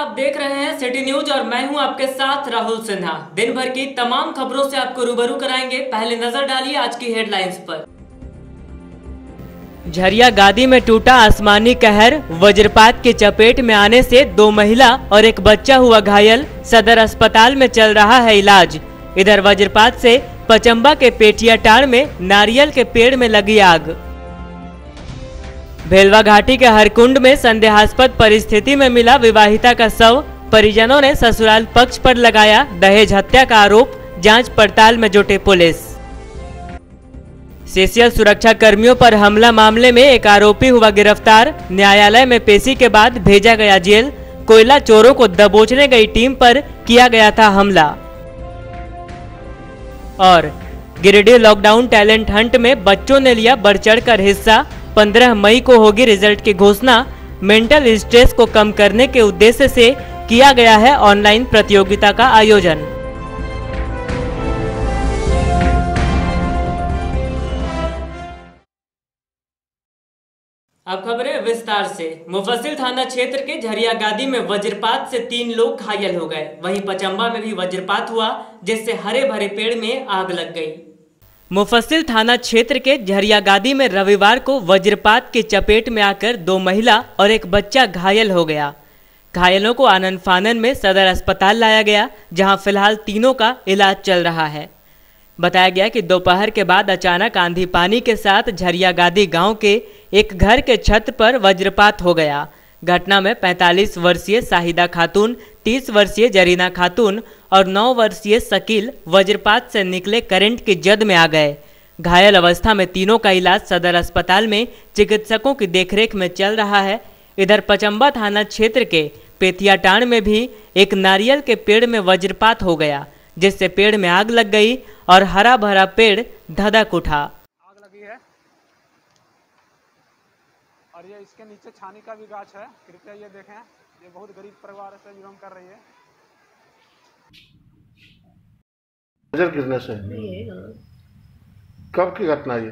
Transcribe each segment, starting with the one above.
आप देख रहे हैं सिटी न्यूज और मैं हूं आपके साथ राहुल सिन्हा। दिन भर की तमाम खबरों से आपको रूबरू कराएंगे। पहले नजर डालिए आज की हेडलाइंस पर। झरिया गादी में टूटा आसमानी कहर, वज्रपात की चपेट में आने से 2 महिला और एक बच्चा हुआ घायल, सदर अस्पताल में चल रहा है इलाज। इधर वज्रपात से पचंबा के पेटियाटाड़ में नारियल के पेड़ में लगी आग। भेलवा घाटी के हरकुंड में संदेहास्पद परिस्थिति में मिला विवाहिता का शव, परिजनों ने ससुराल पक्ष पर लगाया दहेज हत्या का आरोप, जांच पड़ताल में जुटी पुलिस। सीसीएल सुरक्षा कर्मियों पर हमला मामले में एक आरोपी हुआ गिरफ्तार, न्यायालय में पेशी के बाद भेजा गया जेल। कोयला चोरों को दबोचने गई टीम पर किया गया था हमला। और गिरिडीह लॉकडाउन टैलेंट हंट में बच्चों ने लिया बढ़ चढ़कर हिस्सा, 15 मई को होगी रिजल्ट की घोषणा। मेंटल स्ट्रेस को कम करने के उद्देश्य से किया गया है ऑनलाइन प्रतियोगिता का आयोजन। अब खबरें विस्तार से। मुफस्सिल थाना क्षेत्र के झरिया गादी में वज्रपात से 3 लोग घायल हो गए। वहीं पचंबा में भी वज्रपात हुआ जिससे हरे भरे पेड़ में आग लग गई। मुफस्सिल थाना क्षेत्र के झरिया गादी में रविवार को वज्रपात की चपेट में आकर 2 महिला और एक बच्चा घायल हो गया। घायलों को आनन फानन में सदर अस्पताल लाया गया, जहां फिलहाल तीनों का इलाज चल रहा है। बताया गया कि दोपहर के बाद अचानक आंधी पानी के साथ झरिया गादी गांव के एक घर के छत पर वज्रपात हो गया। घटना में 45 वर्षीय शाहिदा खातून, 30 वर्षीय जरीना खातून और 9 वर्षीय शकील वज्रपात से निकले करंट की जद में आ गए। घायल अवस्था में तीनों का इलाज सदर अस्पताल में चिकित्सकों की देखरेख में चल रहा है। इधर पचंबा थाना क्षेत्र के पेथियाटाड़ में भी एक नारियल के पेड़ में वज्रपात हो गया, जिससे पेड़ में आग लग गई और हरा भरा पेड़ धधक उठा। आग लगी है और ये इसके नीचे छानी का भी गाछ है। कृपया ये देखें, ये बहुत गरीब परिवार से बिलोंग कर रही है। नजर गिरने से कब की घटना ये?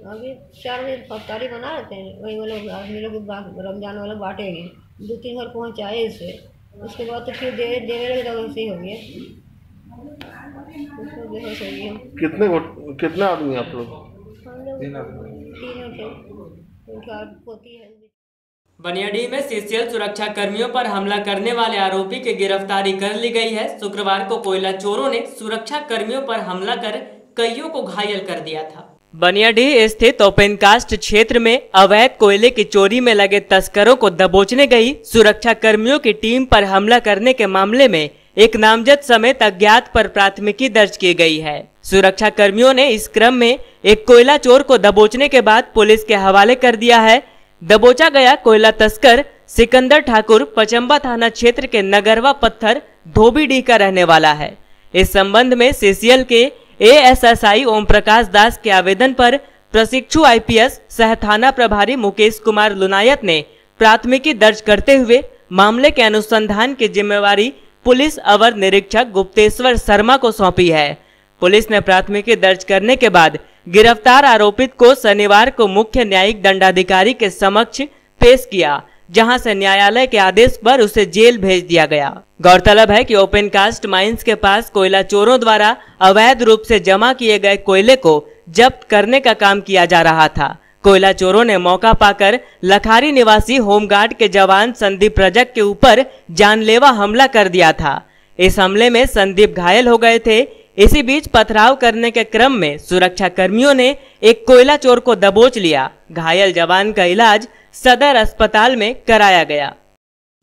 अभी 4 बजे अफ्तारी बना रहे थे, वही वो लोग आदमी लोग रमजान वाले बांटेंगे, 2-3 घर पहुँचाए इसे। उसके बाद तो फिर देने लगे तो वैसे ही हो गया। कितने आदमी आप लोग? 3 थे। पोती है। बनियाडीह में सीसीएल सुरक्षा कर्मियों पर हमला करने वाले आरोपी की गिरफ्तारी कर ली गई है। शुक्रवार को कोयला चोरों ने सुरक्षा कर्मियों पर हमला कर कईयों को घायल कर दिया था। बनियाडीह स्थित ओपन कास्ट क्षेत्र में अवैध कोयले की चोरी में लगे तस्करों को दबोचने गई सुरक्षा कर्मियों की टीम पर हमला करने के मामले में एक नामजद समेत अज्ञात पर प्राथमिकी दर्ज की गई है। सुरक्षा कर्मियों ने इस क्रम में एक कोयला चोर को दबोचने के बाद पुलिस के हवाले कर दिया है। दबोचा गया कोयला तस्कर सिकंदर ठाकुर पचंबा थाना क्षेत्र के नगरवा पत्थर धोबीडीह का रहने वाला है। इस संबंध में सीसीएल के एएसएसआई ओम प्रकाश दास के आवेदन पर प्रशिक्षु आईपीएस सह थाना प्रभारी मुकेश कुमार लुनायत ने प्राथमिकी दर्ज करते हुए मामले के अनुसंधान की जिम्मेवारी पुलिस अवर निरीक्षक गुप्तेश्वर शर्मा को सौंपी है। पुलिस ने प्राथमिकी दर्ज करने के बाद गिरफ्तार आरोपित को शनिवार को मुख्य न्यायिक दंडाधिकारी के समक्ष पेश किया, जहां से न्यायालय के आदेश पर उसे जेल भेज दिया गया। गौरतलब है कि ओपन कास्ट माइंस के पास कोयला चोरों द्वारा अवैध रूप से जमा किए गए कोयले को जब्त करने का काम किया जा रहा था। कोयला चोरों ने मौका पाकर लखारी निवासी होमगार्ड के जवान संदीप रजक के ऊपर जानलेवा हमला कर दिया था। इस हमले में संदीप घायल हो गए थे। इसी बीच पथराव करने के क्रम में सुरक्षा कर्मियों ने एक कोयला चोर को दबोच लिया। घायल जवान का इलाज सदर अस्पताल में कराया गया।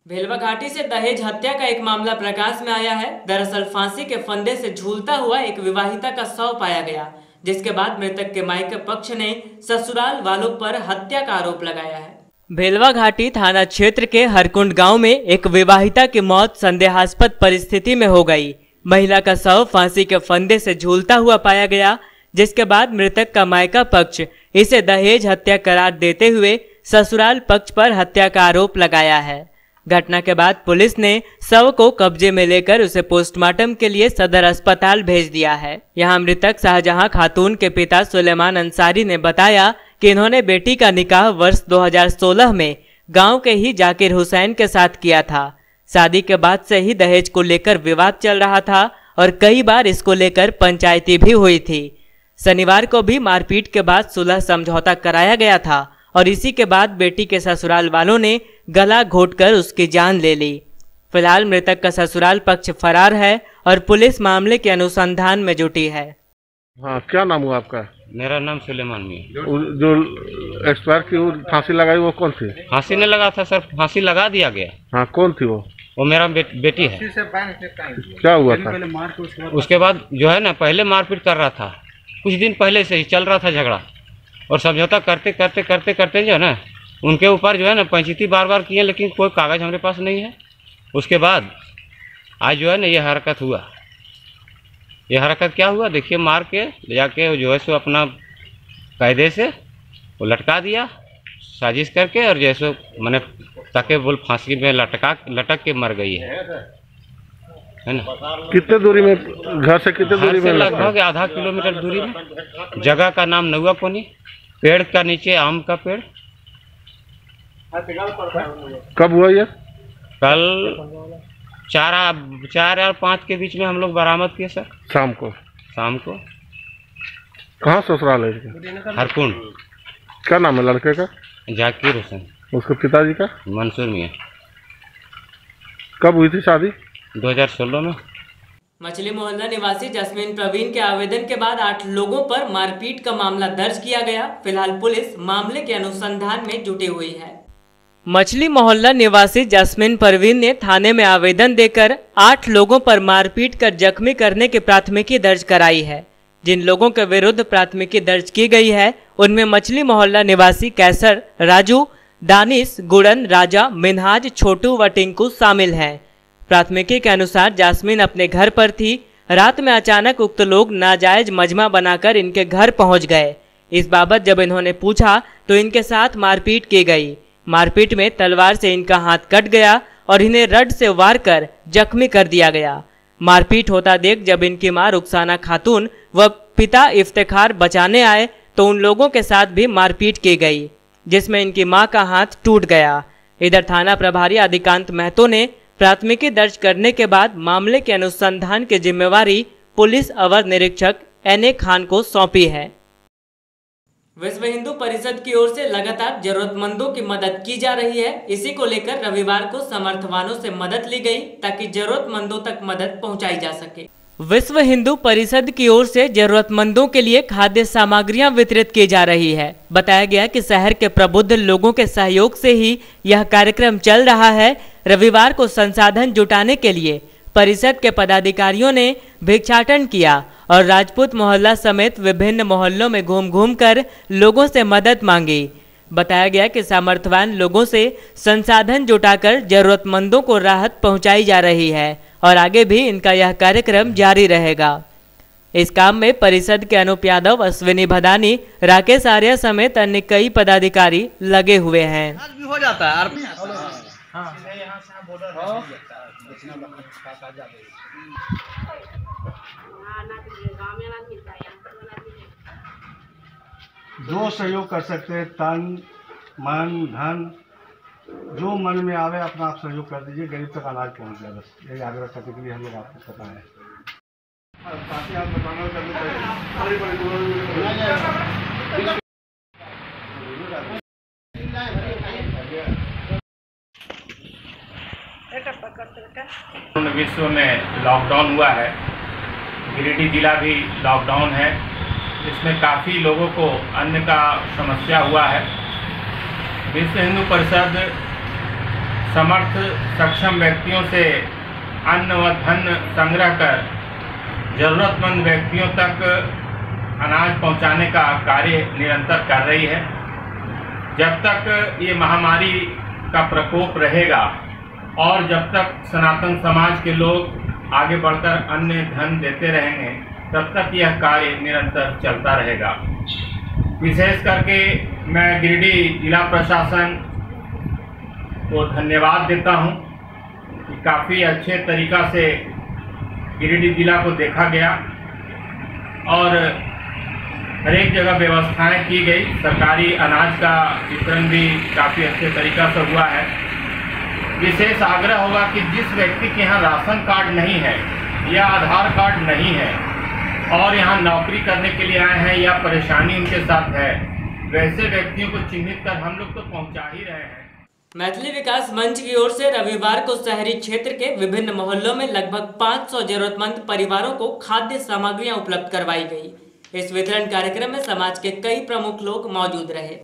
भेलवा घाटी से दहेज हत्या का एक मामला प्रकाश में आया है। दरअसल फांसी के फंदे से झूलता हुआ एक विवाहिता का शव पाया गया, जिसके बाद मृतक के मायके पक्ष ने ससुराल वालों पर हत्या का आरोप लगाया है। भेलवा घाटी थाना क्षेत्र के हरकुंड गांव में एक विवाहिता की मौत संदेहास्पद परिस्थिति में हो गई। महिला का शव फांसी के फंदे से झूलता हुआ पाया गया, जिसके बाद मृतक का मायका पक्ष इसे दहेज हत्या करार देते हुए ससुराल पक्ष पर हत्या का आरोप लगाया है। घटना के बाद पुलिस ने शव को कब्जे में लेकर उसे पोस्टमार्टम के लिए सदर अस्पताल भेज दिया है। यहां मृतक शाहजहां खातून के पिता सुलेमान अंसारी ने बताया कि इन्होंने बेटी का निकाह वर्ष 2016 में गांव के ही जाकिर हुसैन के साथ किया था। शादी के बाद से ही दहेज को लेकर विवाद चल रहा था और कई बार इसको लेकर पंचायती भी हुई थी। शनिवार को भी मारपीट के बाद सुलह समझौता कराया गया था और इसी के बाद बेटी के ससुराल वालों ने गला घोंटकर उसकी जान ले ली। फिलहाल मृतक का ससुराल पक्ष फरार है और पुलिस मामले के अनुसंधान में जुटी है। हाँ, क्या नाम हुआ आपका? मेरा नाम सुलेमान मियां। जो एक्सपायर की वो फांसी लगाई वो कौन थी? फांसी नहीं लगा था सर, फांसी लगा दिया गया। हाँ, कौन थी वो? वो मेरा बेटी है। क्या हुआ था? उसके बाद जो है ना, पहले मारपीट कर रहा था, कुछ दिन पहले से ही चल रहा था झगड़ा, और समझौता करते करते करते करते जो है ना, उनके ऊपर जो है ना पंचायती बार बार किए, लेकिन कोई कागज़ हमारे पास नहीं है। उसके बाद आज जो है ना ये हरकत हुआ। ये हरकत क्या हुआ देखिए, मार के ले जाके जो है सो अपना कायदे से वो लटका दिया साजिश करके, और जैसे मैंने ताकि बोल फांसी में लटक के मर गई है ना। कितने दूरी में घर से? कितने दूरी में? लगभग आधा किलोमीटर दूरी में। जगह का नाम नौआ कोनी, पेड़ का नीचे आम का पेड़। कब हुआ ये? कल 4 और 5 के बीच में हम लोग बरामद किए सर। शाम को? कहाँ ससुराल है इसका? हरकुंड। क्या नाम है लड़के का? जाकिर हुसैन। उसके पिताजी का? मंसूर मियां। कब हुई थी शादी? 2016 में। मछली मोहल्ला निवासी जस्मीन प्रवीण के आवेदन के बाद 8 लोगों पर मारपीट का मामला दर्ज किया गया। फिलहाल पुलिस मामले के अनुसंधान में जुटी हुई है। मछली मोहल्ला निवासी जस्मीन परवीन ने थाने में आवेदन देकर 8 लोगों पर मारपीट कर जख्मी करने की प्राथमिकी दर्ज कराई है। जिन लोगों के विरुद्ध प्राथमिकी दर्ज की गई है उनमें मछली मोहल्ला निवासी कैसर, राजू, दानिश, गुड़न, राजा, मिनहाज, छोटू व टिंकू शामिल हैं। प्राथमिकी के अनुसार जास्मीन अपने घर पर थी। रात में अचानक उक्त लोग नाजायज मजमा बनाकर इनके घर पहुंच गए। इस बाबत जब इन्होंने पूछा तो इनके साथ मारपीट की गई। मारपीट में तलवार से इनका हाथ कट गया और इन्हें रड से वार कर जख्मी कर दिया गया। मारपीट होता देख जब इनकी मां रुखसाना खातून व पिता इफ्तिखार बचाने आए तो उन लोगों के साथ भी मारपीट की गई, जिसमें इनकी मां का हाथ टूट गया। इधर थाना प्रभारी आदिकांत महतो ने प्राथमिकी दर्ज करने के बाद मामले के अनुसंधान की जिम्मेवारी पुलिस अवर निरीक्षक NA खान को सौंपी है। विश्व हिंदू परिषद की ओर से लगातार जरूरतमंदों की मदद की जा रही है। इसी को लेकर रविवार को समर्थवानों से मदद ली गई ताकि जरूरतमंदों तक मदद पहुंचाई जा सके। विश्व हिंदू परिषद की ओर से जरूरतमंदों के लिए खाद्य सामग्रियां वितरित की जा रही है। बताया गया कि शहर के प्रबुद्ध लोगों के सहयोग से ही यह कार्यक्रम चल रहा है। रविवार को संसाधन जुटाने के लिए परिषद के पदाधिकारियों ने भिक्षाटन किया और राजपूत मोहल्ला समेत विभिन्न मोहल्लों में घूम घूम कर लोगों से मदद मांगी। बताया गया कि सामर्थ्यवान लोगों से संसाधन जुटाकर जरूरतमंदों को राहत पहुंचाई जा रही है और आगे भी इनका यह कार्यक्रम जारी रहेगा। इस काम में परिषद के अनूप यादव, अश्विनी भदानी, राकेश आर्य समेत अन्य कई पदाधिकारी लगे हुए हैं। हो जाता है जो सहयोग कर सकते हैं, तन मन धन जो मन में आवे अपना आप सहयोग कर दीजिए, गरीब तक अनाज पहुंच जाए। बस यही आग्रह करने के लिए हम लोग आपको पता है। विश्व में लॉकडाउन हुआ है, गिरिडीह जिला भी लॉकडाउन है। इसमें काफ़ी लोगों को अन्न का समस्या हुआ है। विश्व हिंदू परिषद समर्थ सक्षम व्यक्तियों से अन्न व धन संग्रह कर जरूरतमंद व्यक्तियों तक अनाज पहुंचाने का कार्य निरंतर कर रही है। जब तक ये महामारी का प्रकोप रहेगा और जब तक सनातन समाज के लोग आगे बढ़कर अन्न धन देते रहेंगे, तब तक यह कार्य निरंतर चलता रहेगा। विशेष करके मैं गिरिडीह जिला प्रशासन को धन्यवाद देता हूं कि काफ़ी अच्छे तरीक़ा से गिरिडीह जिला को देखा गया और हर एक जगह व्यवस्थाएं की गई। सरकारी अनाज का वितरण भी काफ़ी अच्छे तरीक़ा से हुआ है। विशेष आग्रह होगा कि जिस व्यक्ति के यहाँ राशन कार्ड नहीं है या आधार कार्ड नहीं है और यहाँ नौकरी करने के लिए आए हैं या परेशानी उनके साथ है, वैसे व्यक्तियों को चिन्हित कर हम लोग तो पहुँचा ही रहे हैं। मैथिली विकास मंच की ओर से रविवार को शहरी क्षेत्र के विभिन्न मोहल्लों में लगभग 500 जरूरतमंद परिवारों को खाद्य सामग्रियां उपलब्ध करवाई गई। इस वितरण कार्यक्रम में समाज के कई प्रमुख लोग मौजूद रहे।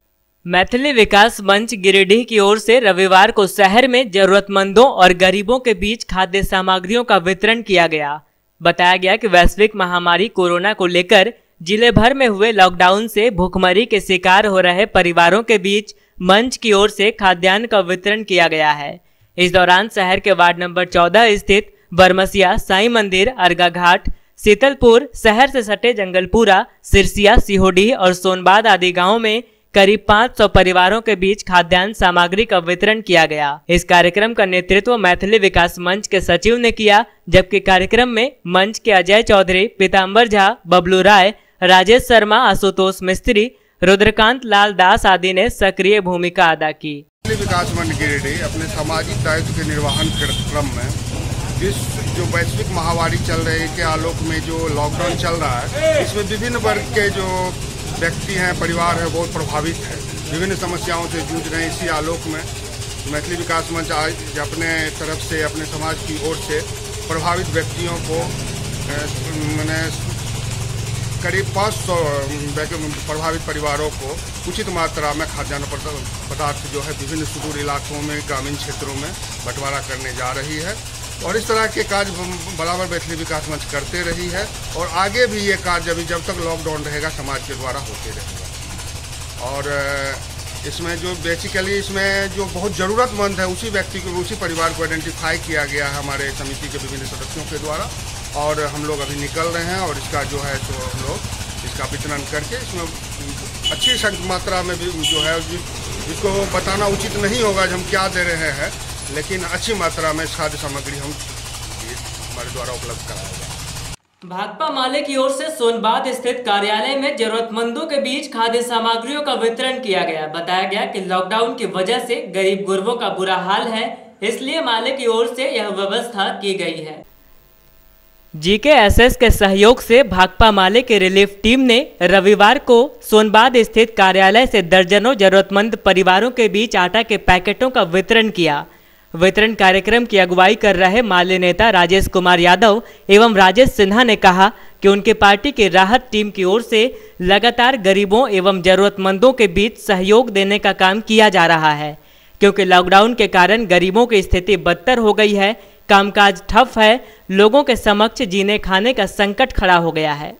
मैथिली विकास मंच गिरिडीह की ओर से रविवार को शहर में जरूरतमंदों और गरीबों के बीच खाद्य सामग्रियों का वितरण किया गया। बताया गया कि वैश्विक महामारी कोरोना को लेकर जिले भर में हुए लॉकडाउन से भूखमरी के शिकार हो रहे परिवारों के बीच मंच की ओर से खाद्यान्न का वितरण किया गया है। इस दौरान शहर के वार्ड नंबर 14 स्थित बरमसिया, साईं मंदिर, अर्गा घाट, शीतलपुर, शहर से सटे जंगलपुरा, सिरसिया, सिहोडीह और सोनबाद आदि गांवों में करीब 500 परिवारों के बीच खाद्यान्न सामग्री का वितरण किया गया। इस कार्यक्रम का नेतृत्व मैथिली विकास मंच के सचिव ने किया, जबकि कार्यक्रम में मंच के अजय चौधरी, पीताम्बर झा, बबलू राय, राजेश शर्मा, आशुतोष मिस्त्री, रुद्रकांत लाल दास आदि ने सक्रिय भूमिका अदा की। विकास मंच गिरिडीह अपने सामाजिक दायित्व के निर्वहन क्रम में इस जो वैश्विक महामारी चल रही के आलोक में जो लॉकडाउन चल रहा है, इसमें विभिन्न वर्ग के जो व्यक्ति हैं, परिवार है, बहुत प्रभावित है, विभिन्न समस्याओं से जूझ रहे हैं। इसी आलोक में मैथिली विकास मंच आज अपने तरफ से, अपने समाज की ओर से प्रभावित व्यक्तियों को मैंने करीब 500 प्रभावित परिवारों को उचित मात्रा में खाद्यान्न पदार्थ जो है विभिन्न सुदूर इलाकों में, ग्रामीण क्षेत्रों में बंटवारा करने जा रही है। और इस तरह के कार्य बराबर मैथिली विकास मंच करते रही है और आगे भी ये कार्य जब तक लॉकडाउन रहेगा समाज के द्वारा होते रहेगा। और इसमें जो बेसिकली इसमें जो बहुत ज़रूरतमंद है उसी व्यक्ति को, उसी परिवार को आइडेंटिफाई किया गया है हमारे समिति के विभिन्न सदस्यों के द्वारा, और हम लोग अभी निकल रहे हैं और इसका जो है तो हम लोग इसका वितरण करके इसमें अच्छी मात्रा में भी जो है जिसको बताना उचित नहीं होगा हम क्या दे रहे हैं, लेकिन अच्छी मात्रा में खाद्य सामग्री हम हमारे द्वारा उपलब्ध कराएंगे। भाकपा माले की ओर से सोनबाद स्थित कार्यालय में जरूरतमंदों के बीच खाद्य सामग्रियों का वितरण किया गया। बताया गया कि लॉकडाउन की वजह से गरीब गुरबों का बुरा हाल है, इसलिए माले की ओर से यह व्यवस्था की गई है। जीकेएसएस के सहयोग से भाकपा माले के रिलीफ टीम ने रविवार को सोनबाद स्थित कार्यालय से दर्जनों जरूरतमंद परिवारों के बीच आटा के पैकेटों का वितरण किया। वितरण कार्यक्रम की अगुवाई कर रहे माले नेता राजेश कुमार यादव एवं राजेश सिन्हा ने कहा कि उनके पार्टी की राहत टीम की ओर से लगातार गरीबों एवं जरूरतमंदों के बीच सहयोग देने का काम किया जा रहा है, क्योंकि लॉकडाउन के कारण गरीबों की स्थिति बदतर हो गई है, कामकाज ठप है, लोगों के समक्ष जीने खाने का संकट खड़ा हो गया है।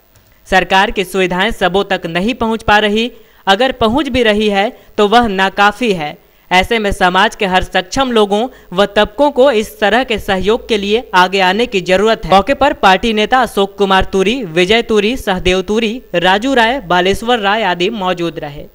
सरकार की सुविधाएं सबों तक नहीं पहुंच पा रही, अगर पहुंच भी रही है तो वह नाकाफी है। ऐसे में समाज के हर सक्षम लोगों व तबकों को इस तरह के सहयोग के लिए आगे आने की जरूरत है। मौके पर पार्टी नेता अशोक कुमार तूरी, विजय तूरी, सहदेव तूरी, राजू राय, बालेश्वर राय आदि मौजूद रहे।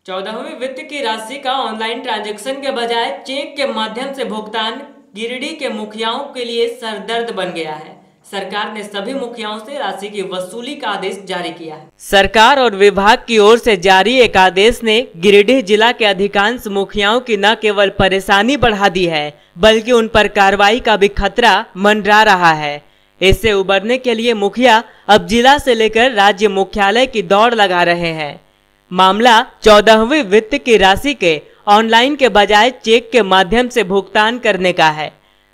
14वीं वित्त की राशि का ऑनलाइन ट्रांजैक्शन के बजाय चेक के माध्यम से भुगतान गिरिडीह के मुखियाओं के लिए सरदर्द बन गया है। सरकार ने सभी मुखियाओं से राशि की वसूली का आदेश जारी किया है। सरकार और विभाग की ओर से जारी एक आदेश ने गिरिडीह जिला के अधिकांश मुखियाओं की न केवल परेशानी बढ़ा दी है, बल्कि उन पर कार्रवाई का भी खतरा मंडरा रहा है। इससे उबरने के लिए मुखिया अब जिला से लेकर राज्य मुख्यालय की दौड़ लगा रहे हैं। मामला 14वीं वित्त की राशि के ऑनलाइन के बजाय चेक के माध्यम से भुगतान करने का है।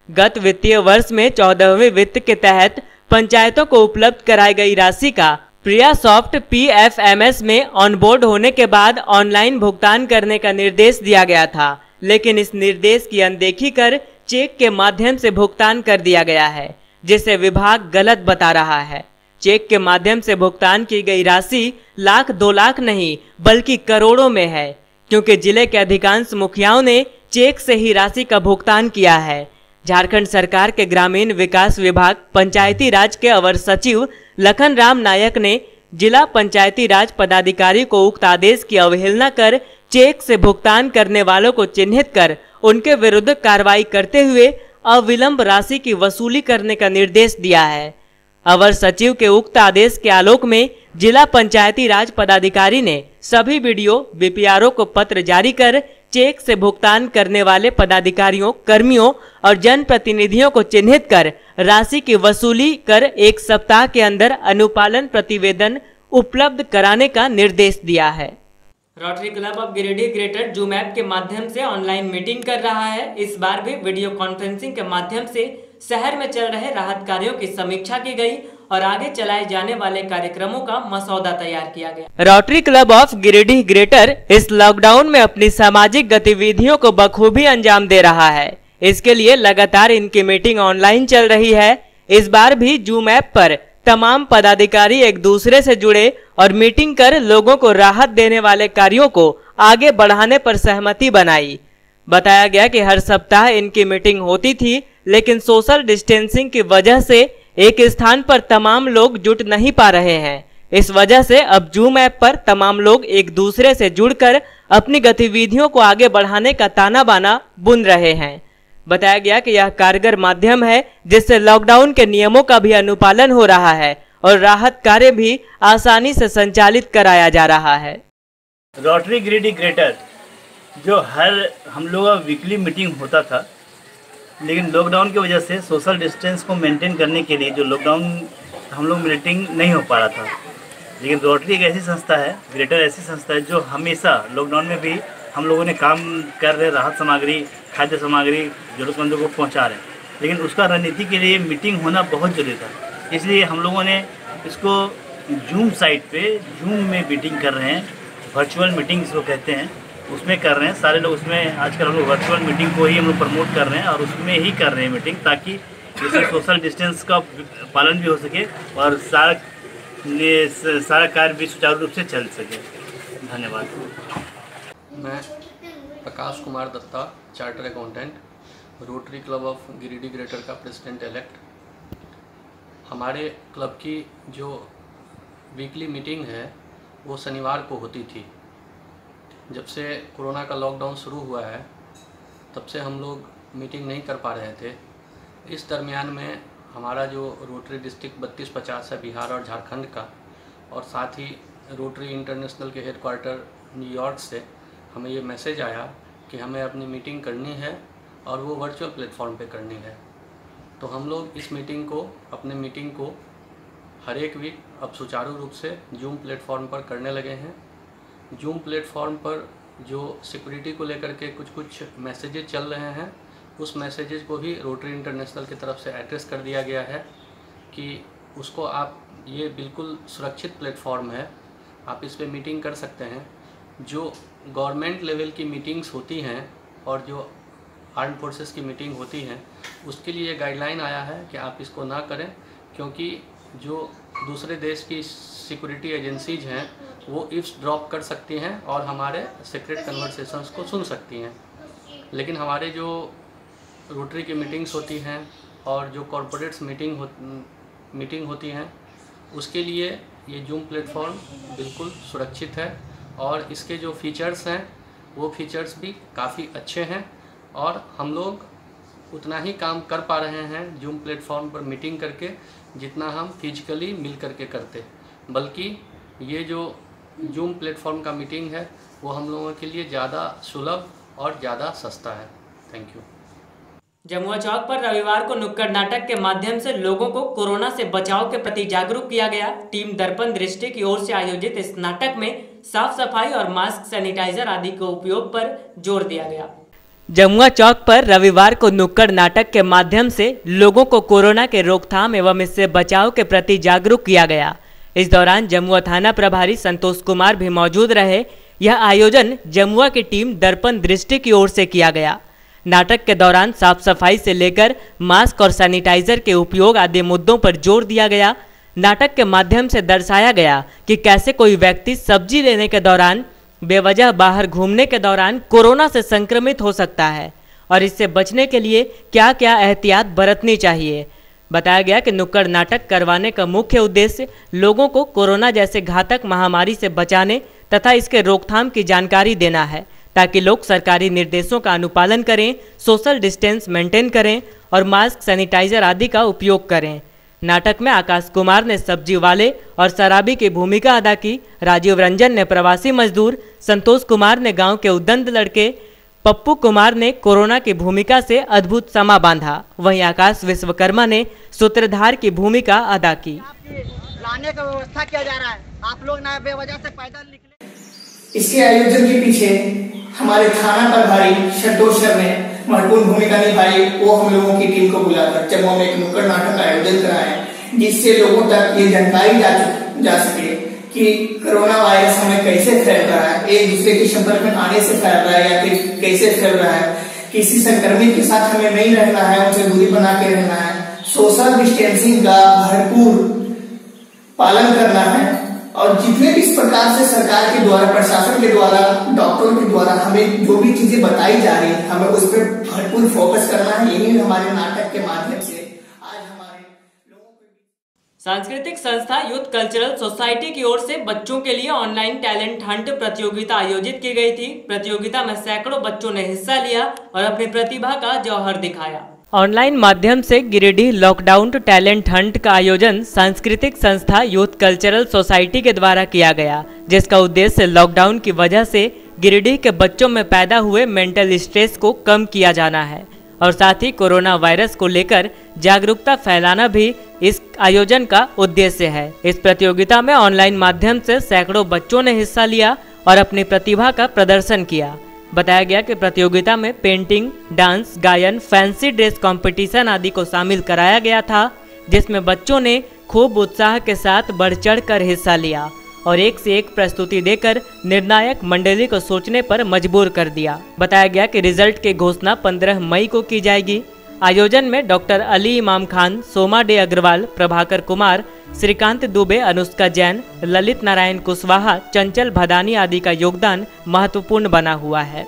गत वित्तीय वर्ष में 14वीं वित्त के तहत पंचायतों को उपलब्ध कराई गई राशि का प्रिया सॉफ्ट PFMS में ऑनबोर्ड होने के बाद ऑनलाइन भुगतान करने का निर्देश दिया गया था, लेकिन इस निर्देश की अनदेखी कर चेक के माध्यम से भुगतान कर दिया गया है, जिसे विभाग गलत बता रहा है। चेक के माध्यम से भुगतान की गई राशि लाख 2 लाख नहीं बल्कि करोड़ों में है, क्योंकि जिले के अधिकांश मुखियाओं ने चेक से ही राशि का भुगतान किया है। झारखंड सरकार के ग्रामीण विकास विभाग पंचायती राज के अवर सचिव लखन राम नायक ने जिला पंचायती राज पदाधिकारी को उक्त आदेश की अवहेलना कर चेक से भुगतान करने वालों को चिन्हित कर उनके विरुद्ध कार्रवाई करते हुए अविलंब राशि की वसूली करने का निर्देश दिया है। अवर सचिव के उक्त आदेश के आलोक में जिला पंचायती राज पदाधिकारी ने सभी BDO BPRO को पत्र जारी कर चेक से भुगतान करने वाले पदाधिकारियों, कर्मियों और जनप्रतिनिधियों को चिन्हित कर राशि की वसूली कर 1 सप्ताह के अंदर अनुपालन प्रतिवेदन उपलब्ध कराने का निर्देश दिया है। Rotary Club of Giridih greater zoom app के माध्यम से ऑनलाइन मीटिंग कर रहा है। इस बार भी वीडियो कॉन्फ्रेंसिंग के माध्यम से शहर में चल रहे राहत कार्यों की समीक्षा की गई और आगे चलाए जाने वाले कार्यक्रमों का मसौदा तैयार किया गया। Rotary Club of Giridih greater इस लॉकडाउन में अपनी सामाजिक गतिविधियों को बखूबी अंजाम दे रहा है। इसके लिए लगातार इनकी मीटिंग ऑनलाइन चल रही है। इस बार भी जूम ऐप पर तमाम पदाधिकारी एक दूसरे से जुड़े और मीटिंग कर लोगों को राहत देने वाले कार्यों को आगे बढ़ाने पर सहमति बनाई। बताया गया कि हर सप्ताह इनकी मीटिंग होती थी, लेकिन सोशल डिस्टेंसिंग की वजह से एक स्थान पर तमाम लोग जुट नहीं पा रहे हैं। इस वजह से अब जूम ऐप पर तमाम लोग एक दूसरे से जुड़कर अपनी गतिविधियों को आगे बढ़ाने का ताना बाना बुन रहे हैं। बताया गया कि यह कारगर माध्यम है जिससे लॉकडाउन के नियमों का भी अनुपालन हो रहा है और राहत कार्य भी आसानी से संचालित कराया जा रहा है। रोटरी गिरिडीह ग्रेटर जो हम लोग का वीकली मीटिंग होता था, लेकिन लॉकडाउन की वजह से सोशल डिस्टेंस को मेंटेन करने के लिए जो लॉकडाउन हम लोग मीटिंग नहीं हो पा रहा था, लेकिन रोटरी एक ऐसी संस्था है, ग्रेटर ऐसी संस्था है जो हमेशा लॉकडाउन में भी हम लोगों ने काम कर रहे, राहत सामग्री, खाद्य सामग्री जरूरतमंदों को पहुंचा रहे हैं, लेकिन उसका रणनीति के लिए मीटिंग होना बहुत जरूरी था। इसलिए हम लोगों ने इसको जूम साइट पे जूम में मीटिंग कर रहे हैं, वर्चुअल मीटिंग इसको कहते हैं, उसमें कर रहे हैं सारे लोग। उसमें आजकल हम लोग वर्चुअल मीटिंग को ही हम लोग प्रमोट कर रहे हैं और उसमें ही कर रहे हैं मीटिंग, ताकि जैसे सोशल डिस्टेंस का पालन भी हो सके और सारा कार्य भी सुचारू रूप से चल सके। धन्यवाद। मैं Prakash Kumar Datta, charter accountant, Rotary Club of Giridih Greater का प्रेसिडेंट इलेक्ट। हमारे क्लब की जो वीकली मीटिंग है वो शनिवार को होती थी। जब से कोरोना का लॉकडाउन शुरू हुआ है तब से हम लोग मीटिंग नहीं कर पा रहे थे। इस दरमियान में हमारा जो रोटरी डिस्ट्रिक्ट 3250 है बिहार और झारखंड का, और साथ ही रोटरी इंटरनेशनल के हेडक्वार्टर न्यूयॉर्क से हमें ये मैसेज आया कि हमें अपनी मीटिंग करनी है और वो वर्चुअल प्लेटफॉर्म पे करनी है। तो हम लोग इस अपने मीटिंग को हर एक वीक अब सुचारू रूप से जूम प्लेटफॉर्म पर करने लगे हैं। जूम प्लेटफॉर्म पर जो सिक्योरिटी को लेकर के कुछ मैसेजेस चल रहे हैं, उस मैसेजेस को भी रोटरी इंटरनेशनल की तरफ से एड्रेस कर दिया गया है कि उसको आप, ये बिल्कुल सुरक्षित प्लेटफॉर्म है, आप इस पर मीटिंग कर सकते हैं। जो गवर्नमेंट लेवल की मीटिंग्स होती हैं और जो आर्म फोर्सेस की मीटिंग होती हैं, उसके लिए गाइडलाइन आया है कि आप इसको ना करें, क्योंकि जो दूसरे देश की सिक्योरिटी एजेंसीज हैं वो इफ्स ड्रॉप कर सकती हैं और हमारे सीक्रेट कन्वर्सेशंस को सुन सकती हैं। लेकिन हमारे जो रोटरी की मीटिंग्स होती हैं और जो कॉरपोरेट्स मीटिंग होती हैं, उसके लिए ये जूम प्लेटफॉर्म बिल्कुल सुरक्षित है और इसके जो फीचर्स हैं वो फीचर्स भी काफ़ी अच्छे हैं और हम लोग उतना ही काम कर पा रहे हैं जूम प्लेटफॉर्म पर मीटिंग करके जितना हम फिजिकली मिल करके करते। बल्कि ये जो जूम प्लेटफॉर्म का मीटिंग है वो हम लोगों के लिए ज़्यादा सुलभ और ज़्यादा सस्ता है। Thank you. जमुआ चौक पर रविवार को नुक्कड़ नाटक के माध्यम से लोगों को कोरोना से बचाव के प्रति जागरूक किया गया। टीम दर्पण दृष्टि की ओर से आयोजित इस नाटक में साफ सफाई और मास्क, सैनिटाइजर आदि के उपयोग पर जोर दिया गया। जमुआ चौक पर रविवार को नुक्कड़ नाटक के माध्यम से लोगों को कोरोना के रोकथाम एवं इससे बचाव के प्रति जागरूक किया गया। इस दौरान जमुआ थाना प्रभारी संतोष कुमार भी मौजूद रहे। यह आयोजन जमुआ की टीम दर्पण दृष्टि की ओर से किया गया। नाटक के दौरान साफ सफाई से लेकर मास्क और सैनिटाइजर के उपयोग आदि मुद्दों पर जोर दिया गया। नाटक के माध्यम से दर्शाया गया कि कैसे कोई व्यक्ति सब्जी लेने के दौरान, बेवजह बाहर घूमने के दौरान कोरोना से संक्रमित हो सकता है और इससे बचने के लिए क्या क्या एहतियात बरतनी चाहिए। बताया गया कि नुक्कड़ नाटक करवाने का मुख्य उद्देश्य लोगों को कोरोना जैसे घातक महामारी से बचाने तथा इसके रोकथाम की जानकारी देना है, ताकि लोग सरकारी निर्देशों का अनुपालन करें, सोशल डिस्टेंस मेंटेन करें और मास्क, सैनिटाइजर आदि का उपयोग करें। नाटक में आकाश कुमार ने सब्जी वाले और शराबी की भूमिका अदा की। राजीव रंजन ने प्रवासी मजदूर, संतोष कुमार ने गांव के उद्दंड लड़के, पप्पू कुमार ने कोरोना की भूमिका से अद्भुत समा बांधा। वहीं आकाश विश्वकर्मा ने सूत्रधार की भूमिका अदा की। लाने का व्यवस्था किया जा रहा है, आप लोग ना बेवजह से पैदल निकले। इसके आयोजन के पीछे हमारे थाना प्रभारी संतोष सर ने महत्वपूर्ण भूमिका निभाई। वो हम लोगों की टीम को बुलाकर जब हम एक नुक्कड़ नाटक का आयोजन कराए, जिससे लोगों तक ये जानकारी जा सके कि कोरोना वायरस हमें कैसे फैल रहा है, एक दूसरे के संपर्क में आने से फैल रहा है या फिर कैसे फैल रहा है, किसी संक्रमित के साथ हमें नहीं रहना है, उनसे दूरी बना के रहना है, सोशल डिस्टेंसिंग का भरपूर पालन करना है और जितने भी इस प्रकार से सरकार के द्वारा, प्रशासन के द्वारा, डॉक्टरों के द्वारा हमें जो भी चीजें बताई जा रही है, हमें उस पर भरपूर फोकस करना है। यही हमारे नाटक के माध्यम से आज हमारे लोगों को। सांस्कृतिक संस्था यूथ कल्चरल सोसाइटी की ओर से बच्चों के लिए ऑनलाइन टैलेंट हंट प्रतियोगिता आयोजित की गई थी। प्रतियोगिता में सैकड़ों बच्चों ने हिस्सा लिया और अपनी प्रतिभा का जौहर दिखाया। ऑनलाइन माध्यम से गिरिडीह लॉकडाउन टैलेंट हंट का आयोजन सांस्कृतिक संस्था यूथ कल्चरल सोसाइटी के द्वारा किया गया, जिसका उद्देश्य लॉकडाउन की वजह से गिरिडीह के बच्चों में पैदा हुए मेंटल स्ट्रेस को कम किया जाना है और साथ ही कोरोना वायरस को लेकर जागरूकता फैलाना भी इस आयोजन का उद्देश्य है। इस प्रतियोगिता में ऑनलाइन माध्यम से सैकड़ों बच्चों ने हिस्सा लिया और अपनी प्रतिभा का प्रदर्शन किया। बताया गया कि प्रतियोगिता में पेंटिंग, डांस, गायन, फैंसी ड्रेस कंपटीशन आदि को शामिल कराया गया था, जिसमें बच्चों ने खूब उत्साह के साथ बढ़ चढ़ कर हिस्सा लिया और एक से एक प्रस्तुति देकर निर्णायक मंडली को सोचने पर मजबूर कर दिया। बताया गया कि रिजल्ट की घोषणा 15 मई को की जाएगी। आयोजन में डॉक्टर अली इमाम खान, सोमा डे अग्रवाल, प्रभाकर कुमार, श्रीकांत दुबे, अनुष्का जैन, ललित नारायण कुशवाहा, चंचल भदानी आदि का योगदान महत्वपूर्ण बना हुआ है।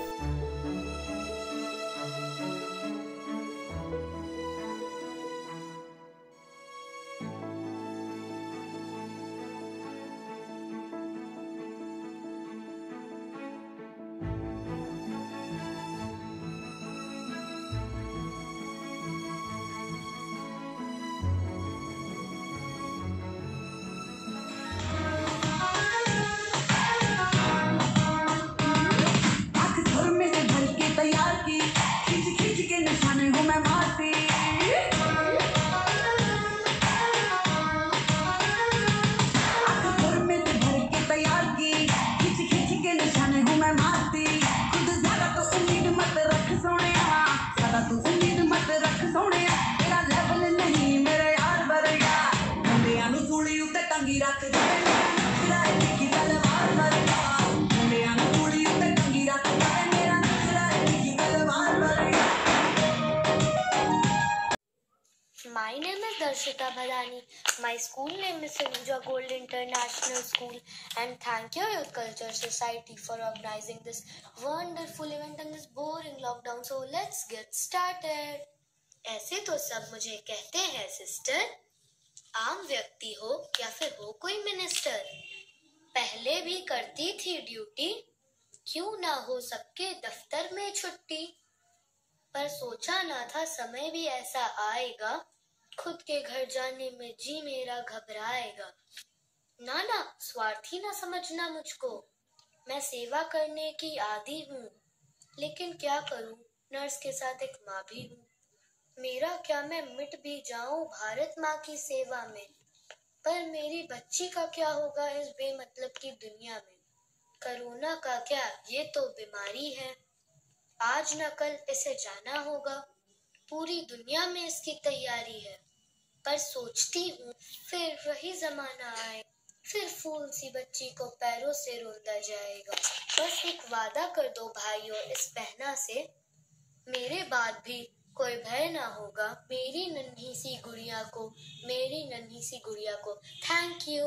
My name is Darshita Bhadani. My school name is Sanuja Gold International School, and thank you Youth Culture Society for organizing this wonderful event in this boring lockdown. So let's get started. ऐसे तो सब मुझे कहते हैं sister, आम व्यक्ति हो या फिर हो कोई मिनिस्टर, पहले भी करती थी ड्यूटी, क्यों ना हो सबके दफ्तर में छुट्टी, पर सोचा ना था समय भी ऐसा आएगा, खुद के घर जाने में जी मेरा घबराएगा। ना ना स्वार्थी ना समझना मुझको, मैं सेवा करने की आदी हूँ, लेकिन क्या करूँ नर्स के साथ एक माँ भी हूँ। मेरा क्या मैं मिट भी जाऊं भारत माँ की सेवा में, पर मेरी बच्ची का क्या होगा इस बेमतलब की दुनिया में। कोरोना का क्या, ये तो बीमारी है, आज न कल इसे जाना होगा, पूरी दुनिया में इसकी तैयारी है, पर सोचती हूँ फिर वही जमाना आए, फिर फूल सी बच्ची को पैरों से रोंदा जाएगा। बस एक वादा कर दो भाइयों इस बहना से, मेरे बाद भी कोई भय ना होगा मेरी नन्ही सी गुड़िया को, मेरी नन्ही सी गुड़िया को। Thank you.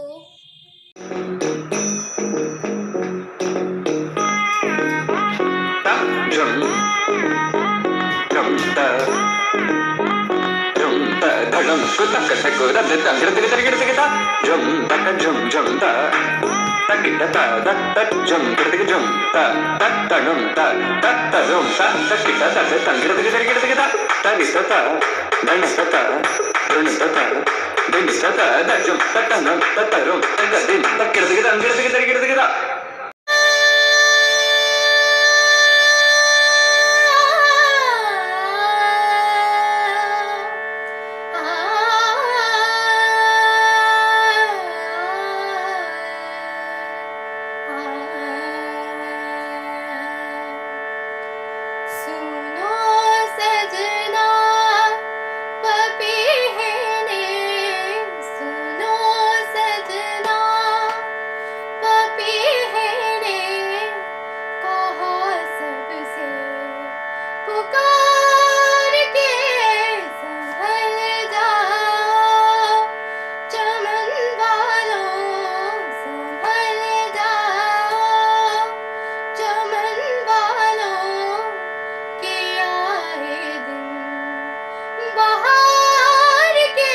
बहार के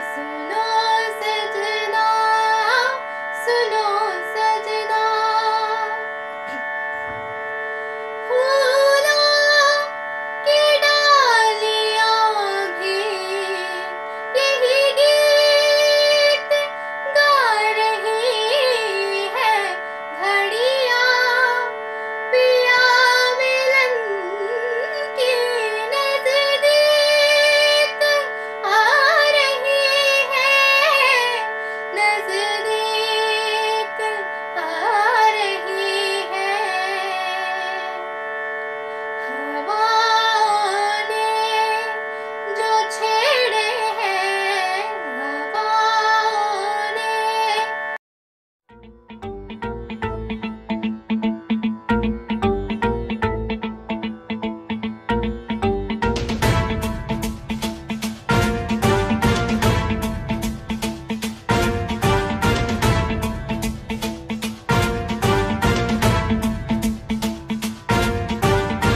सुनो सजना, सुनो सजना। फूलों की डालियां भी यही गीत गा रही है, घड़ियां पिया मिलन की नजदीक आ रही है, नजदीक आ रही है। हवाओं ने जो छेड़े हैं, हवाओं ने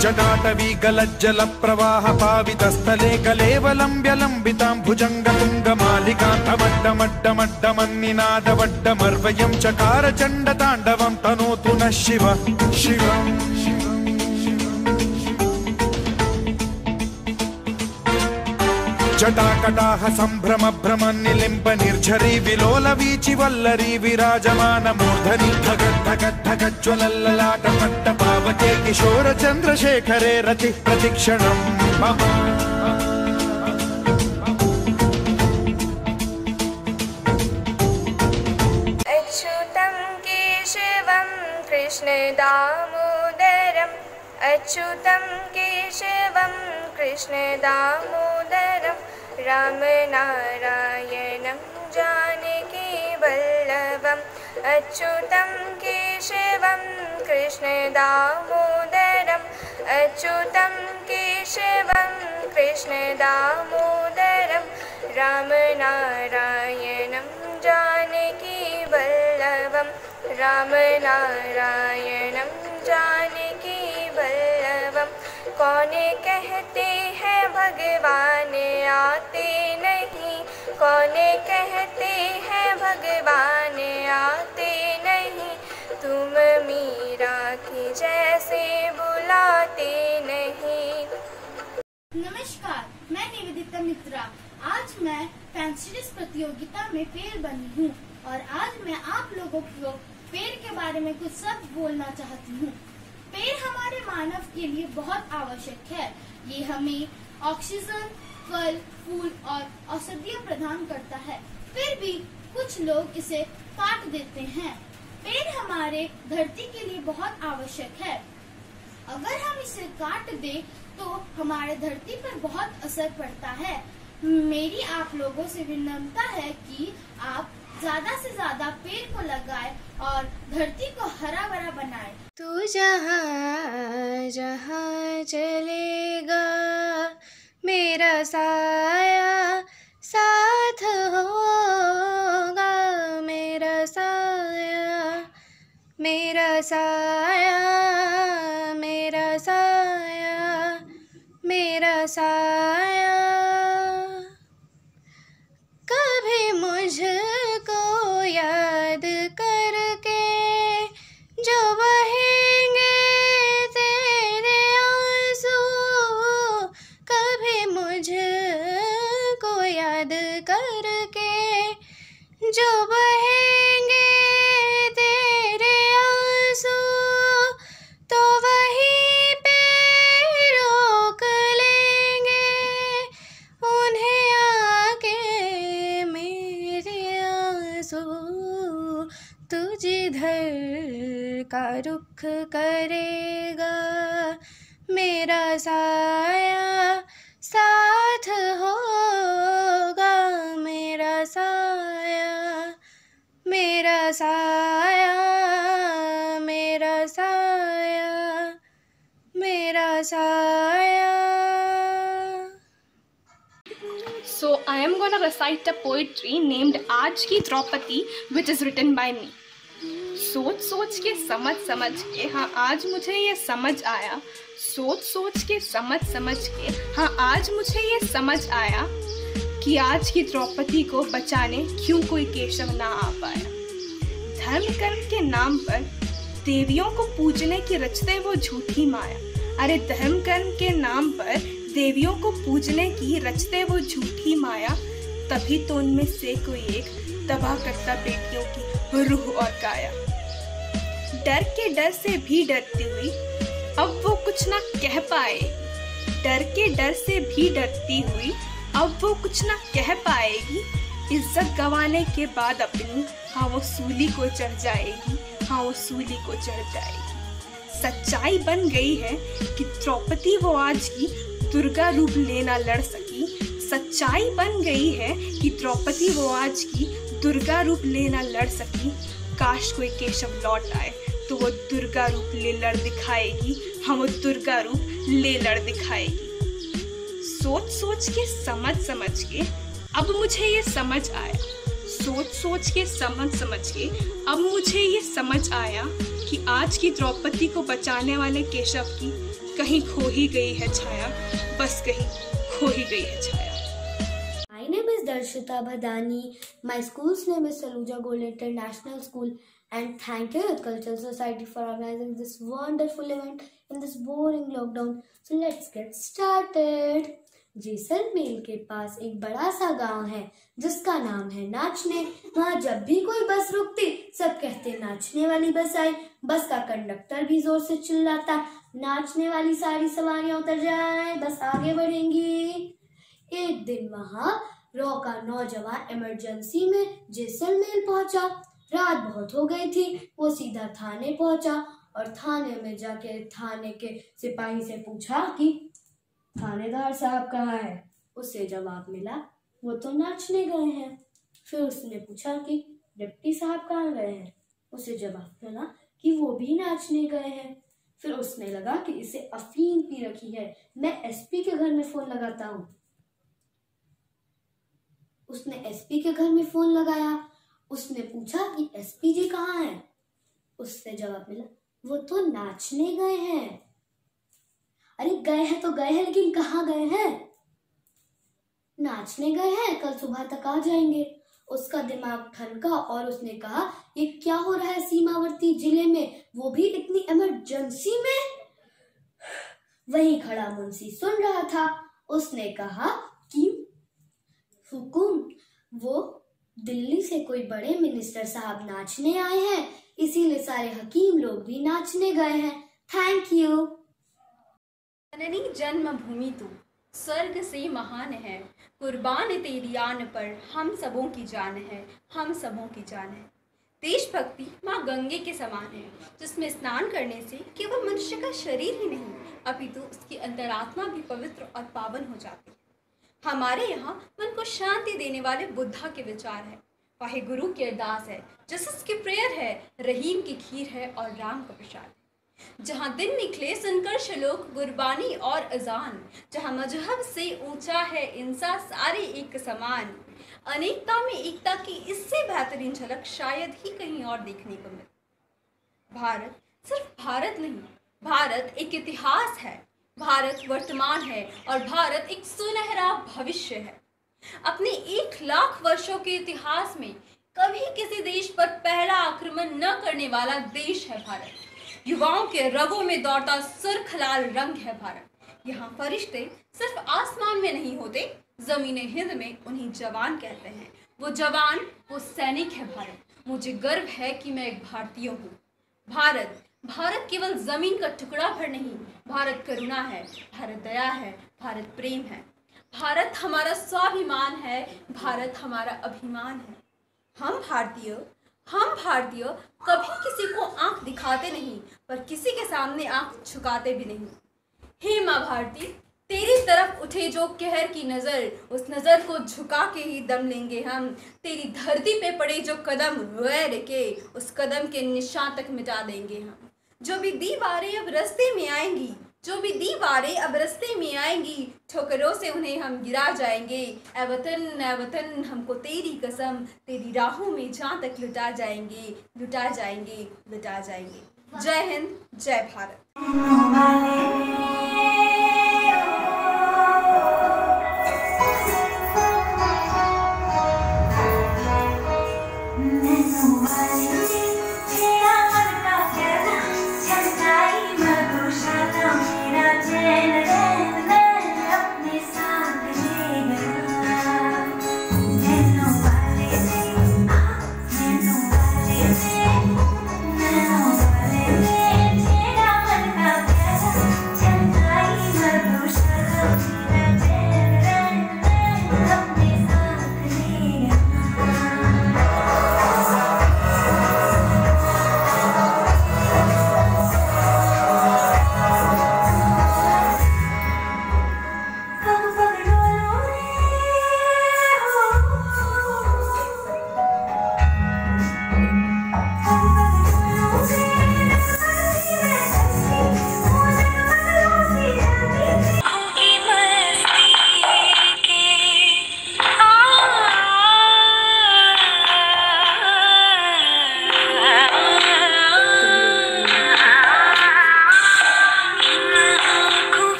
जटाटवी गलज्जल प्रवाह पावितस्थले कलेवलं व्यलम्बितां भुजङ्गतुङ्गमालिकान्तमड्डमड्डमड्डमन्निनादवड्डमर्वयं चकार चण्डताण्डवं तनोतु नः शिव शिवम्। जटाकटाह सम्भ्रम भ्रम निलिम्ब निर्झरी विलोल वीचि वल्लरी विराजमान मूर्धनि धगत् धगत् धगज्ज्वलल्ललाट पट्ट पावके किशोर चन्द्रशेखरे रति प्रतिक्षणम् मम। अच्युतं केशवं कृष्ण दामोदरम्, अच्युतं केशवं कृष्ण दामोदरं, राम नारायणं जानकी वल्लभम्। अच्युतं केशवं कृष्ण दामोदरम्, अच्युतं केशवं कृष्ण दामोदरं, राम नारायणं जानकी वल्लभम्, राम नारायणं जानकी वल्लभम्। कौन कहते हैं भगवान आते नहीं, कौन कहते हैं भगवान आते नहीं, तुम मीरा की जैसे बुलाते नहीं। नमस्कार, मैं निवेदिता मित्रा। आज मैं फैंसी ड्रेस प्रतियोगिता में पेड़ बनी हूँ और आज मैं आप लोगों को पेड़ के बारे में कुछ शब्द बोलना चाहती हूँ। पेड़ हमारे मानव के लिए बहुत आवश्यक है। ये हमें ऑक्सीजन, फल, फूल और औषधियाँ प्रदान करता है। फिर भी कुछ लोग इसे काट देते हैं। पेड़ हमारे धरती के लिए बहुत आवश्यक है। अगर हम इसे काट दें तो हमारे धरती पर बहुत असर पड़ता है। मेरी आप लोगों से विनम्रता है कि आप ज्यादा से ज्यादा पेड़ को लगाएं और धरती को हरा भरा बनाएं। तू जहाँ जहाँ चलेगा मेरा साया साथ होगा, मेरा साया मेरा साया मेरा साया मेरा साया। कभी मुझको याद करके जो बहेंगे तेरे आंसू, कभी मुझको याद करके जो बहेंगे तेरे आंसू, तो वहीं पे रोक लेंगे उन्हें आके मेरे आंसू। तू जिधर का रुख करेगा मेरा साया साथ होगा, मेरा साया मेरा साया मेरा साया मेरा साया। So I am gonna recite a poetry named Aaj Ki Draupadi, which is written by me. सोच सोच के समझ समझ के हाँ आज मुझे ये समझ आया, सोच सोच के समझ समझ के हाँ आज मुझे ये समझ आया कि आज की द्रौपदी को बचाने क्यों कोई केशव ना आ पाया। धर्म कर्म के नाम पर देवियों को पूजने की रचते वो झूठी माया। अरे धर्म कर्म के नाम पर देवियों को पूजने की रचते वो झूठी माया, तभी तो उनमें से कोई एक तबाह करता बेटियों की रूह और काया। डर के डर से भी डरती हुई अब वो कुछ ना कह पाएगी, डर के डर से भी डरती हुई अब वो कुछ ना कह पाएगी। इज्जत गंवाने के बाद अपनी हाँ वो सूली को चढ़ जाएगी, हाँ वो सूली को चढ़ जाएगी। सच्चाई बन गई है कि द्रौपदी वो आज की दुर्गा रूप लेना लड़ सकी। सच्चाई बन गई है कि द्रौपदी वो आज की दुर्गा रूप लेना लड़ सकी। काश कोई केशव लौट आए तो वो दुर्गा रूप ले लड़ दिखाएगी, हाँ वो दुर्गा रूप ले लड़ दिखाएगी। सोच सोच के समझ समझ के अब मुझे ये समझ आया, सोच सोच के समझ समझ के अब मुझे ये समझ आया कि आज की द्रौपदी को बचाने वाले केशव की कहीं खो ही गई है छाया, बस कहीं खो ही गई है छाया। My name is Darshita Bhadani. My school's name is Saluja Gold International School, and thank you Youth Cultural Society for organizing this wonderful event in this boring lockdown. So let's get started. Jaisalmer के पास एक बड़ा सा गांव है जिसका नाम है नाचने। वहाँ जब भी कोई बस रुकती सब कहते नाचने वाली बस आई। बस का कंडक्टर भी जोर से चिल्लाता, नाचने वाली सारी सवारियां उतर जाएं, बस आगे बढ़ेंगी। एक दिन वहाँ रॉ का नौजवान इमरजेंसी में जैसलमेर पहुंचा। रात बहुत हो गई थी। वो सीधा थाने पहुंचा और थाने में जाके थाने के सिपाही से पूछा कि थानेदार साहब कहाँ है। उससे जवाब मिला वो तो नाचने गए हैं। फिर उसने पूछा कि डिप्टी साहब कहाँ गए हैं। उसे जवाब मिला कि वो भी नाचने गए हैं। फिर उसने लगा कि इसे अफीम पी रखी है, मैं एसपी के घर में फोन लगाता हूँ। उसने एसपी के घर में फोन लगाया। उसने पूछा कि एसपी जी कहाँ हैं। उससे जवाब मिला वो तो नाचने गए हैं। अरे गए हैं तो गए हैं, लेकिन कहाँ गए हैं। नाचने गए हैं, कल सुबह तक आ जाएंगे। उसका दिमाग ठनका और उसने कहा ये क्या हो रहा है सीमावर्ती जिले में, वो भी इतनी इमरजेंसी में। वहीं खड़ा मुंशी सुन रहा था। उसने कहा कि हुकुम, वो दिल्ली से कोई बड़े मिनिस्टर साहब नाचने आए हैं, इसीलिए सारे हकीम लोग भी नाचने गए हैं। Thank you. जननी जन्मभूमि तू स्वर्ग से महान है, कुर्बान तेरी आन पर हम सबों की जान है, हम सबों की जान है। देशभक्ति माँ गंगे के समान है, जिसमें स्नान करने से केवल मनुष्य का शरीर ही नहीं अपितु उसकी अंतरात्मा भी पवित्र और पावन हो जाती है। हमारे यहाँ मन को शांति देने वाले बुद्धा के विचार है, वाहे गुरु की अरदास है, जीसस की प्रेयर है, रहीम की खीर है और राम का प्रसाद। जहाँ दिन निकले सुनकर श्लोक गुरबानी और अजान, जहाँ मजहब से ऊंचा है इंसान सारे एक समान, अनेकता में एकता की इससे बेहतरीन झलक शायद ही कहीं और देखने को मिले। भारत सिर्फ भारत नहीं, भारत एक इतिहास है, भारत वर्तमान है और भारत एक सुनहरा भविष्य है। अपने 1 लाख वर्षों के इतिहास में कभी किसी देश पर पहला आक्रमण न करने वाला देश है भारत। युवाओं के रगों में दौड़ता सुर्ख लाल रंग है भारत। यहाँ फरिश्ते सिर्फ आसमान में नहीं होते, जमीन हिंद में उन्हीं जवान कहते हैं। वो जवान, वो सैनिक है भारत। मुझे गर्व है कि मैं एक भारतीय हूँ। भारत भारत केवल जमीन का टुकड़ा भर नहीं, भारत करुणा है, भारत दया है, भारत प्रेम है। भारत हमारा स्वाभिमान है, भारत हमारा अभिमान है। हम भारतीय कभी किसी को आंख दिखाते नहीं, पर किसी के सामने आंख झुकाते भी नहीं। हे माँ भारती, तेरी तरफ उठे जो कहर की नज़र, उस नज़र को झुका के ही दम लेंगे हम। तेरी धरती पे पड़े जो कदम वैर के, उस कदम के निशान तक मिटा देंगे हम। जो भी दीवारें अब रास्ते में आएंगी, जो भी दीवारें अब रास्ते में आएंगी, ठोकरों से उन्हें हम गिरा जाएंगे। ऐ वतन हमको तेरी कसम, तेरी राहों में जहाँ तक लुटा जाएंगे, लुटा जाएंगे, लुटा जाएंगे। जय हिंद, जय भारत।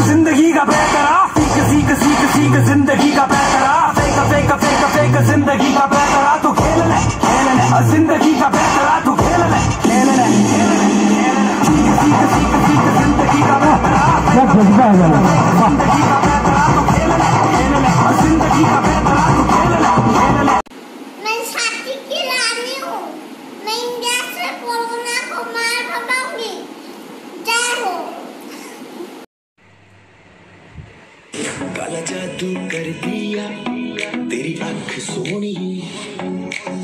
जिंदगी का बेहतरा सीख जिंदगी का बेहतरा फेक जिंदगी का बेहतरा तू खेल ले जिंदगी का बेहतरा तू खेल ले सीख जिंदगी का बेहतरा जिंदगी का बेहतरा तू खेल ले जिंदगी का बेहतरा तू खेल ले। मैं साथी की रानी हूँ, मैं इंडिया से कोरोना को मार भगाऊंगी। जय हो। काला जादू कर दिया तेरी आंख सोनी,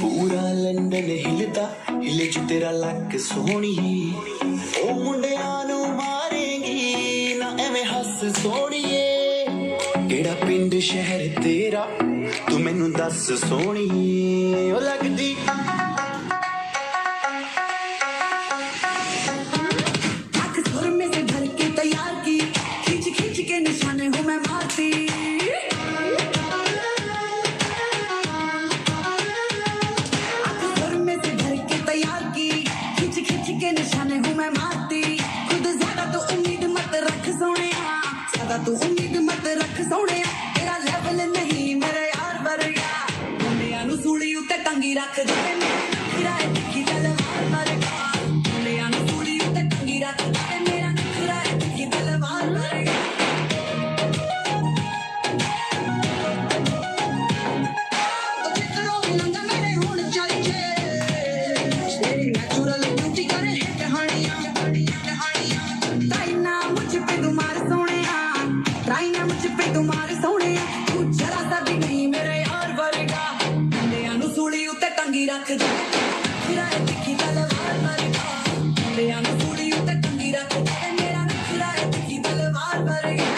पूरा लंदन हिलता हिले जो तेरा लक सोनी। ओ मुंडिया नू मारेंगी ना एवें हस सोनिए, केड़ा पिंड शहर तेरा तू मैनू दस सोनी। ओ लगदी आंख सुर में से भर के तैयार की, खींच खींच के निशाने हूँ मैं मारती। आंख सुर में से भर के तैयार की, खींच खींच के निशाने हूँ मैं मारती। खुद ज्यादा तो उम्मीद मत रख सोने, ज्यादा तो उम्मीद मत रख सोने। तेरा लेवल नहीं मेरे यार वर्गा, मुंडिया नू सूली उत्ते टंगी रख दे। मेरा दिखी तलवार वर्गा, मुंडिया नू सूली उत्ते टंगी रख दे। मेरा दिखी तलवार वर्गा। रख दे मेरा दिखी तलवार वर्गा, मुंडिया नू सूली उत्ते टंगी रख दे। मेरा नखरा दिखी तलवार वर्गा।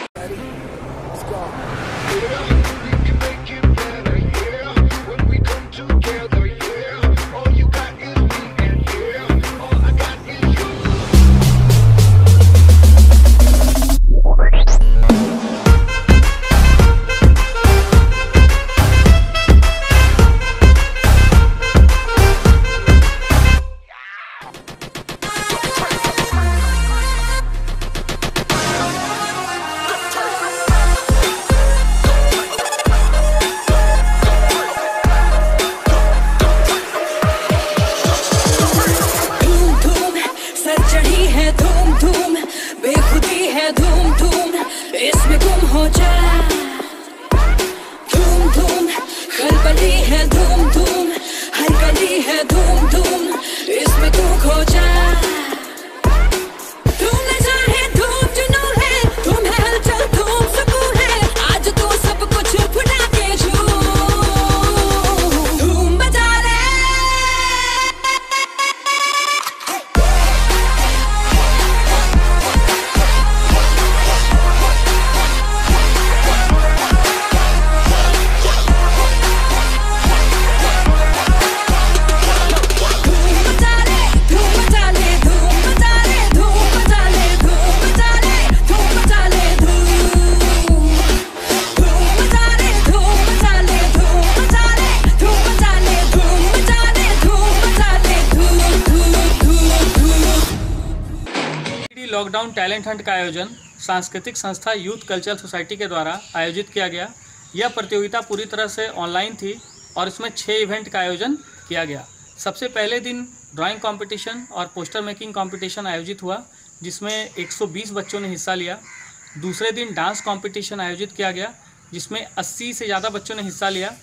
लॉकडाउन टैलेंट हंट का आयोजन सांस्कृतिक संस्था यूथ कल्चरल सोसाइटी के द्वारा आयोजित किया गया। यह प्रतियोगिता पूरी तरह से ऑनलाइन थी और इसमें 6 इवेंट का आयोजन किया गया। सबसे पहले दिन ड्राइंग कंपटीशन और पोस्टर मेकिंग कंपटीशन आयोजित हुआ, जिसमें 120 बच्चों ने हिस्सा लिया। दूसरे दिन डांस कंपटीशन आयोजित किया गया, जिसमें 80 से ज़्यादा बच्चों ने हिस्सा लिया।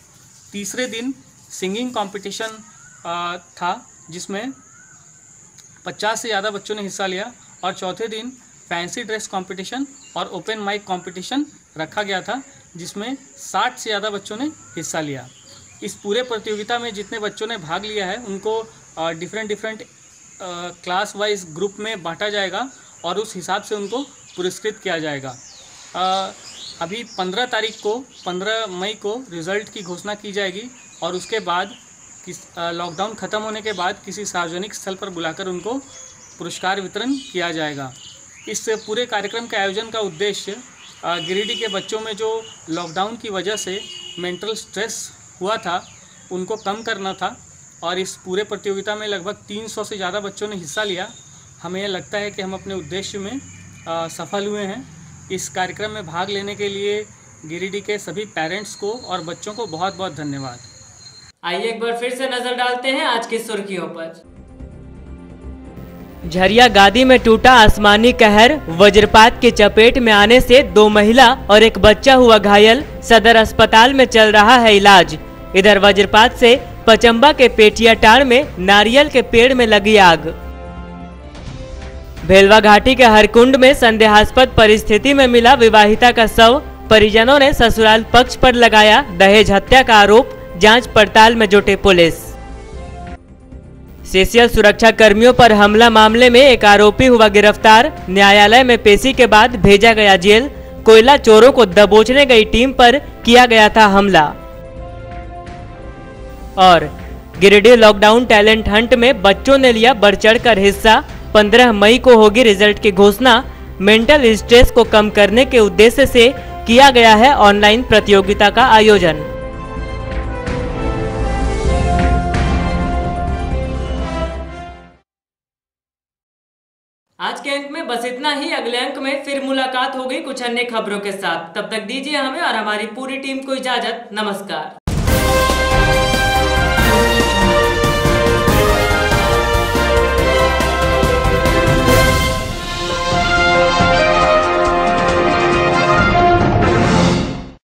तीसरे दिन सिंगिंग कंपटीशन था, जिसमें 50 से ज़्यादा बच्चों ने हिस्सा लिया। और चौथे दिन फैंसी ड्रेस कंपटीशन और ओपन माइक कंपटीशन रखा गया था, जिसमें 60 से ज़्यादा बच्चों ने हिस्सा लिया। इस पूरे प्रतियोगिता में जितने बच्चों ने भाग लिया है उनको डिफरेंट क्लास वाइज ग्रुप में बांटा जाएगा और उस हिसाब से उनको पुरस्कृत किया जाएगा। अभी 15 मई को रिज़ल्ट की घोषणा की जाएगी और उसके बाद लॉकडाउन ख़त्म होने के बाद किसी सार्वजनिक स्थल पर बुलाकर उनको पुरस्कार वितरण किया जाएगा। इस पूरे कार्यक्रम के आयोजन का उद्देश्य गिरिडीह के बच्चों में जो लॉकडाउन की वजह से मेंटल स्ट्रेस हुआ था उनको कम करना था और इस पूरे प्रतियोगिता में लगभग 300 से ज़्यादा बच्चों ने हिस्सा लिया। हमें यह लगता है कि हम अपने उद्देश्य में सफल हुए हैं। इस कार्यक्रम में भाग लेने के लिए गिरिडीह के सभी पेरेंट्स को और बच्चों को बहुत बहुत धन्यवाद। आइए एक बार फिर से नजर डालते हैं आज की सुर्खियों पर। झरिया गादी में टूटा आसमानी कहर, वज्रपात की चपेट में आने से 2 महिला और एक बच्चा हुआ घायल, सदर अस्पताल में चल रहा है इलाज। इधर वज्रपात से पचम्बा के पेटियाटाड़ में नारियल के पेड़ में लगी आग। भेलवा घाटी के हरकुंड में संदेहास्पद परिस्थिति में मिला विवाहिता का शव, परिजनों ने ससुराल पक्ष पर लगाया दहेज हत्या का आरोप, जांच पड़ताल में जुटे पुलिस। सीसीएल सुरक्षा कर्मियों पर हमला मामले में एक आरोपी हुआ गिरफ्तार, न्यायालय में पेशी के बाद भेजा गया जेल। कोयला चोरों को दबोचने गई टीम पर किया गया था हमला। और गिरिडीह लॉकडाउन टैलेंट हंट में बच्चों ने लिया बढ़ चढ़कर हिस्सा, 15 मई को होगी रिजल्ट की घोषणा। मेंटल स्ट्रेस को कम करने के उद्देश्य से किया गया है ऑनलाइन प्रतियोगिता का आयोजन। आज के अंक में बस इतना ही। अगले अंक में फिर मुलाकात होगी कुछ अन्य खबरों के साथ। तब तक दीजिए हमें और हमारी पूरी टीम को इजाजत। नमस्कार।